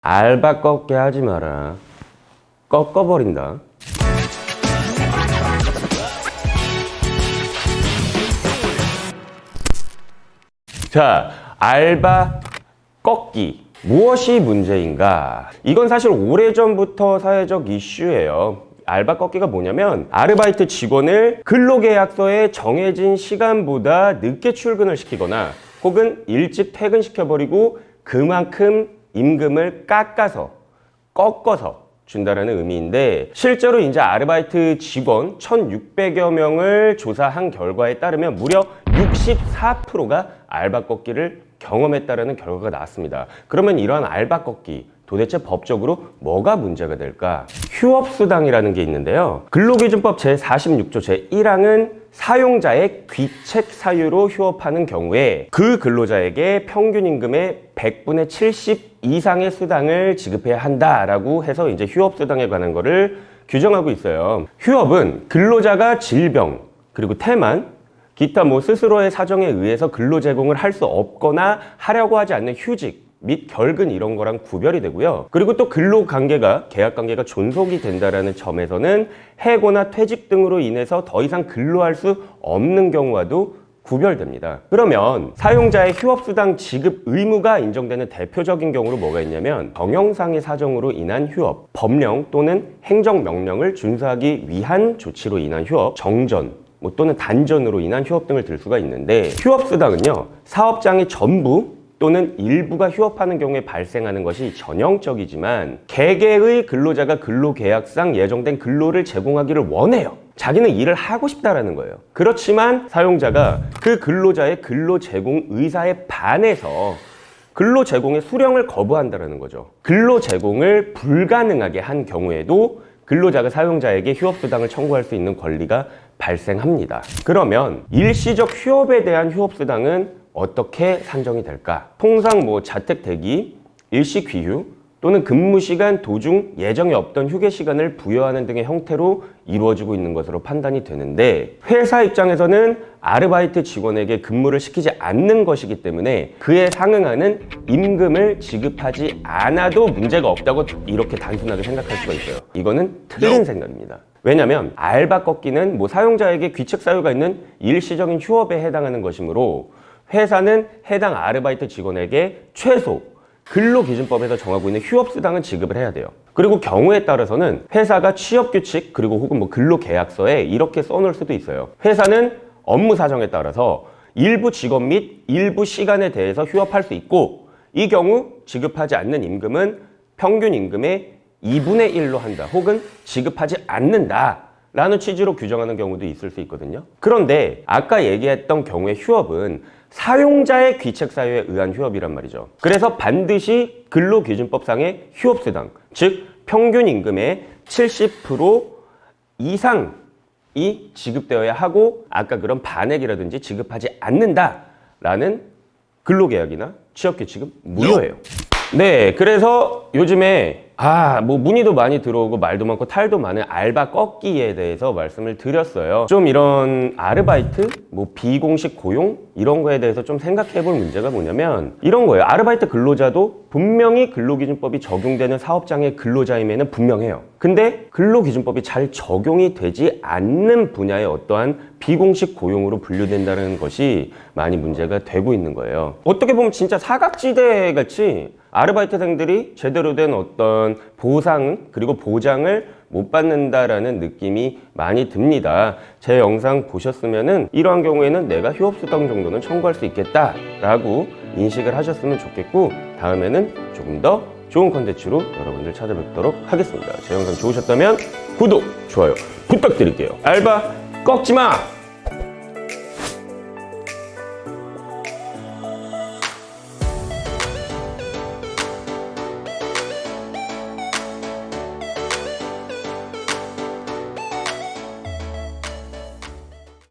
알바 꺾게 하지 마라. 꺾어버린다. 자, 알바 꺾기. 무엇이 문제인가? 이건 사실 오래전부터 사회적 이슈예요. 알바 꺾기가 뭐냐면 아르바이트 직원을 근로계약서에 정해진 시간보다 늦게 출근을 시키거나 혹은 일찍 퇴근시켜버리고 그만큼 임금을 꺾어서 준다라는 의미인데, 실제로 이제 아르바이트 직원 1,600여 명을 조사한 결과에 따르면 무려 64%가 알바 꺾기를 경험했다라는 결과가 나왔습니다. 그러면 이러한 알바 꺾기, 도대체 법적으로 뭐가 문제가 될까? 휴업수당이라는 게 있는데요. 근로기준법 제46조 제1항은 사용자의 귀책 사유로 휴업하는 경우에 그 근로자에게 평균 임금의 100분의 70 이상의 수당을 지급해야 한다라고 해서 이제 휴업수당에 관한 거를 규정하고 있어요. 휴업은 근로자가 질병, 그리고 태만, 기타 스스로의 사정에 의해서 근로 제공을 할 수 없거나 하려고 하지 않는 휴직 및 결근 이런 거랑 구별이 되고요. 그리고 또 근로관계가, 계약관계가 존속이 된다라는 점에서는 해고나 퇴직 등으로 인해서 더 이상 근로할 수 없는 경우와도 구별됩니다. 그러면 사용자의 휴업수당 지급 의무가 인정되는 대표적인 경우로 뭐가 있냐면 정형상의 사정으로 인한 휴업, 법령 또는 행정명령을 준수하기 위한 조치로 인한 휴업, 정전, 또는 단전으로 인한 휴업 등을 들 수가 있는데, 휴업수당은요, 사업장의 전부 또는 일부가 휴업하는 경우에 발생하는 것이 전형적이지만 개개의 근로자가 근로계약상 예정된 근로를 제공하기를 원해요. 자기는 일을 하고 싶다라는 거예요. 그렇지만 사용자가 그 근로자의 근로 제공 의사에 반해서 근로 제공의 수령을 거부한다는 거죠. 근로 제공을 불가능하게 한 경우에도 근로자가 사용자에게 휴업수당을 청구할 수 있는 권리가 발생합니다. 그러면 일시적 휴업에 대한 휴업수당은 어떻게 산정이 될까? 통상 자택 대기, 일시 귀휴 또는 근무시간 도중 예정에 없던 휴게 시간을 부여하는 등의 형태로 이루어지고 있는 것으로 판단이 되는데, 회사 입장에서는 아르바이트 직원에게 근무를 시키지 않는 것이기 때문에 그에 상응하는 임금을 지급하지 않아도 문제가 없다고 이렇게 단순하게 생각할 수가 있어요. 이거는 틀린 생각입니다. 왜냐하면 알바 꺾기는 사용자에게 귀책 사유가 있는 일시적인 휴업에 해당하는 것이므로 회사는 해당 아르바이트 직원에게 최소 근로기준법에서 정하고 있는 휴업수당은 지급을 해야 돼요. 그리고 경우에 따라서는 회사가 취업규칙 그리고 혹은 근로계약서에 이렇게 써놓을 수도 있어요. 회사는 업무 사정에 따라서 일부 직원 및 일부 시간에 대해서 휴업할 수 있고, 이 경우 지급하지 않는 임금은 평균 임금의 2분의 1로 한다 혹은 지급하지 않는다 라는 취지로 규정하는 경우도 있을 수 있거든요. 그런데 아까 얘기했던 경우의 휴업은 사용자의 귀책 사유에 의한 휴업이란 말이죠. 그래서 반드시 근로기준법상의 휴업수당, 즉 평균 임금의 70% 이상이 지급되어야 하고, 아까 그런 반액이라든지 지급하지 않는다라는 근로계약이나 취업규칙은 무효예요. 네, 그래서 요즘에 문의도 많이 들어오고 말도 많고 탈도 많은 알바 꺾기에 대해서 말씀을 드렸어요. 좀 이런 아르바이트, 비공식 고용 이런 거에 대해서 좀 생각해 볼 문제가 뭐냐면 이런 거예요. 아르바이트 근로자도 분명히 근로기준법이 적용되는 사업장의 근로자임에는 분명해요. 근데 근로기준법이 잘 적용이 되지 않는 분야의 어떠한 비공식 고용으로 분류된다는 것이 많이 문제가 되고 있는 거예요. 어떻게 보면 진짜 사각지대 같이 아르바이트생들이 제대로 된 어떤 보상 그리고 보장을 못 받는다라는 느낌이 많이 듭니다. 제 영상 보셨으면은 이러한 경우에는 내가 휴업수당 정도는 청구할 수 있겠다라고 인식을 하셨으면 좋겠고, 다음에는 조금 더 좋은 컨텐츠로 여러분들 찾아뵙도록 하겠습니다. 제 영상 좋으셨다면 구독, 좋아요 부탁드릴게요. 알바 꺾지 마!